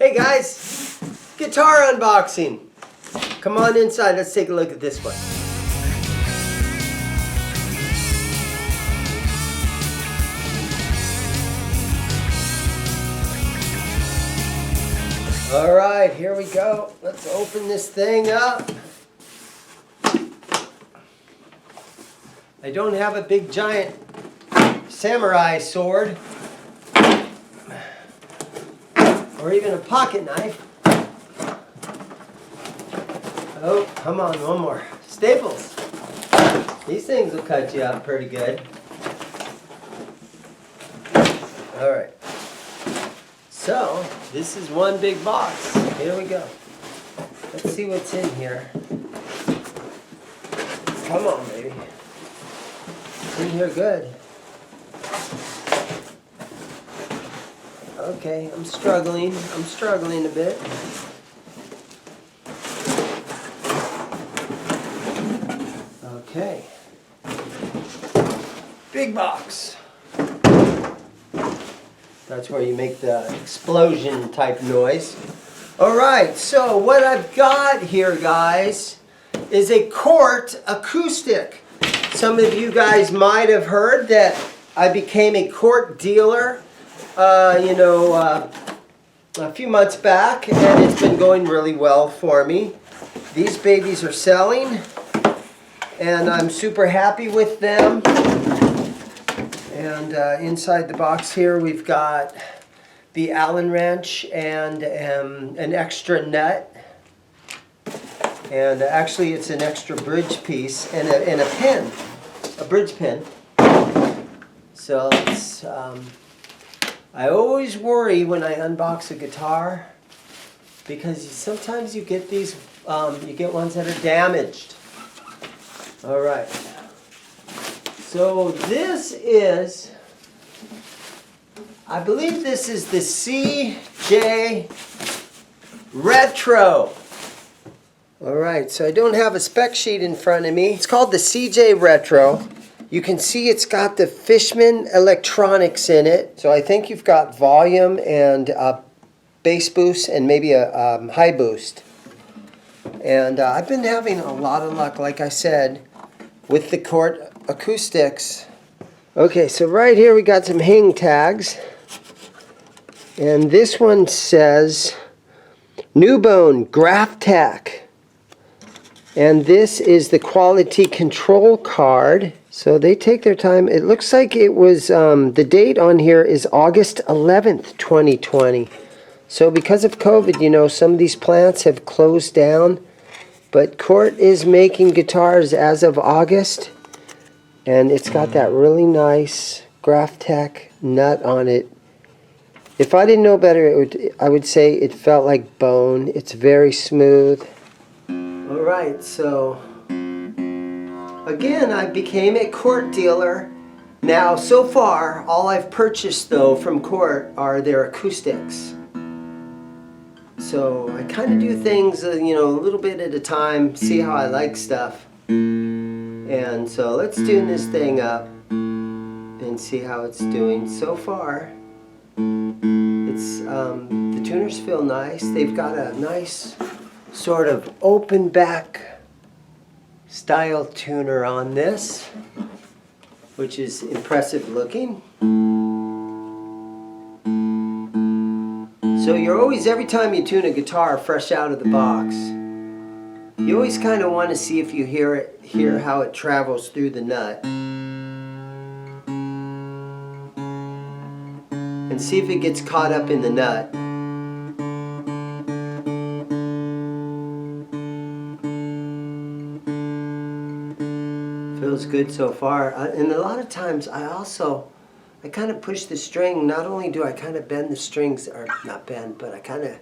Hey guys, guitar unboxing. Come on inside, let's take a look at this one. Alright, here we go. Let's open this thing up. I don't have a big giant samurai sword or even a pocket knife. Oh, come on, one more. Staples. These things will cut you up pretty good. Alright. So, this is one big box. Here we go. Let's see what's in here. Come on, baby. It's in here good. Okay, I'm struggling a bit. Okay. Big box. That's where you make the explosion type noise. Alright, so what I've got here, guys, is a Cort Acoustic. Some of you guys might have heard that I became a Cort dealer a few months back, and it's been going really well for me. These babies are selling, and I'm super happy with them. And inside the box here, we've got the Allen wrench and an extra nut. And actually, it's an extra bridge piece and a pin, a bridge pin. So it's, I always worry when I unbox a guitar because sometimes you get these, you get ones that are damaged. All right. So this is, I believe this is the CJ Retro. Alright, so I don't have a spec sheet in front of me. It's called the CJ Retro. You can see it's got the Fishman electronics in it. So I think you've got volume and bass boost and maybe a high boost. And I've been having a lot of luck, like I said, with the Cort Acoustics. Okay, so right here we got some hang tags. And this one says Newbone Graph Tech. And this is the quality control card. So they take their time. It looks like it was, the date on here is August 11th, 2020. So because of COVID, some of these plants have closed down. But Cort is making guitars as of August. And it's got that really nice Graph Tech nut on it. If I didn't know better, I would say it felt like bone. It's very smooth. Alright, so again, I became a Cort dealer. Now, so far, all I've purchased though from Cort are their acoustics. So I kind of do things, a little bit at a time, see how I like stuff. And so let's tune this thing up and see how it's doing so far. It's the tuners feel nice. They've got a nice sort of open back style tuner on this, which is impressive looking. So you're always, every time you tune a guitar fresh out of the box, you always kind of want to see if you hear how it travels through the nut. And see if it gets caught up in the nut. Feels good so far. And a lot of times I kind of push the string. Not only do I kind of bend the strings, or not bend, but I kind of,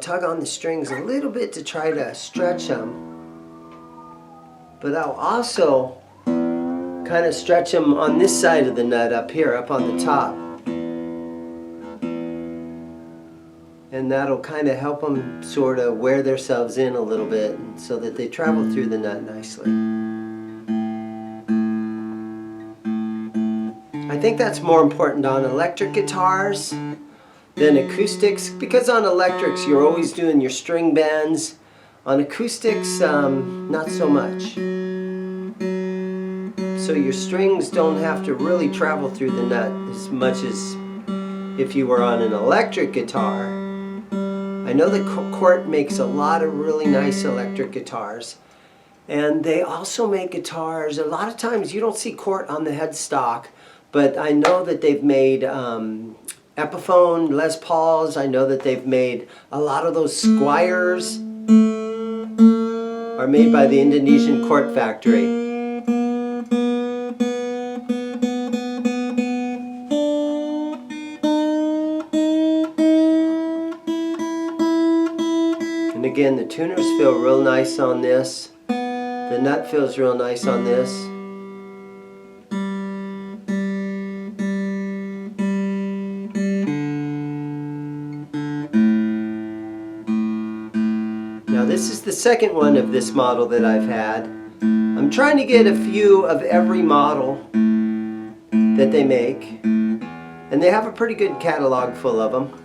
tug on the strings a little bit to try to stretch them. But I'll also kind of stretch them on this side of the nut up here, up on the top. And that'll kind of help them sort of wear themselves in a little bit so that they travel through the nut nicely. I think that's more important on electric guitars than acoustics, because on electrics you're always doing your string bends. On acoustics, not so much. So your strings don't have to really travel through the nut as much as if you were on an electric guitar. I know that Cort makes a lot of really nice electric guitars. And they also make guitars. A lot of times you don't see Cort on the headstock, but I know that they've made Epiphone, Les Pauls. I know that they've made a lot of those Squires are made by the Indonesian Cort factory. And again, the tuners feel real nice on this. The nut feels real nice on this. Now this is the second one of this model that I've had. I'm trying to get a few of every model that they make. And they have a pretty good catalog full of them.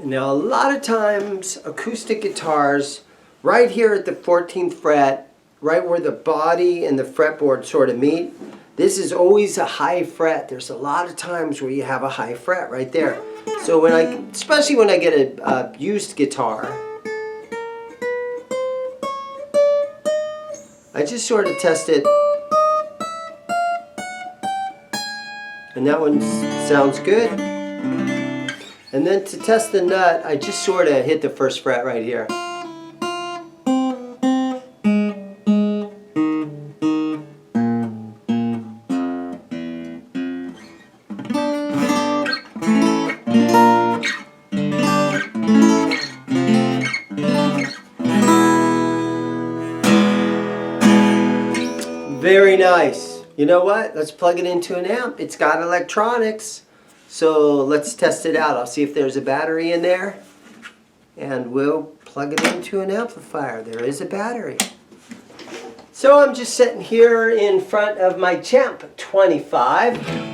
Now a lot of times acoustic guitars, right here at the 14th fret, right where the body and the fretboard sort of meet, this is always a high fret. There's a lot of times where you have a high fret right there. So when especially when I get a used guitar, I just sort of test it. And that one sounds good. And then to test the nut, I just sort of hit the first fret right here. Very nice. You know what? Let's plug it into an amp. It's got electronics. So let's test it out. I'll see if there's a battery in there. And we'll plug it into an amplifier. There is a battery. So I'm just sitting here in front of my Champ 25.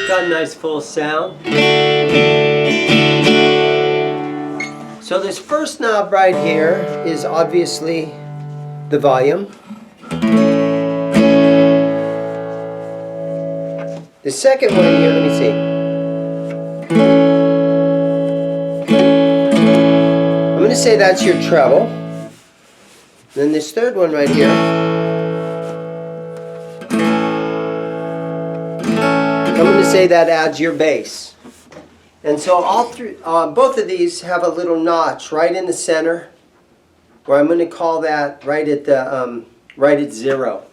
Got a nice full sound. So this first knob right here is obviously the volume. The second one here, let me see. I'm going to say that's your treble. Then this third one right here, I'm going to say that adds your bass. And so all three, both of these have a little notch right in the center, where I'm going to call that right at the right at 0.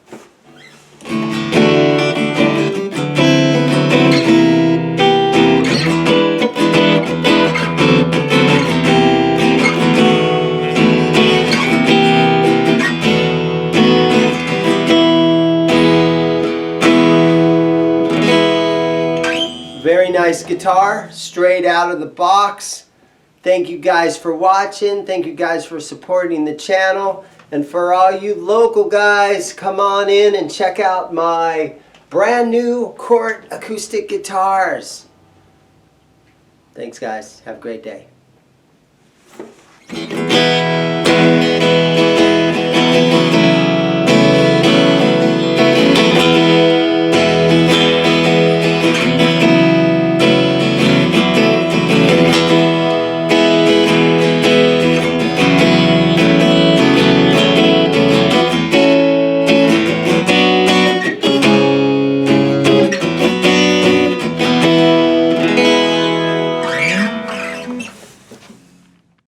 Very nice guitar, straight out of the box. Thank you guys for watching. Thank you guys for supporting the channel. And for all you local guys, come on in and check out my brand new Cort acoustic guitars. Thanks guys. Have a great day.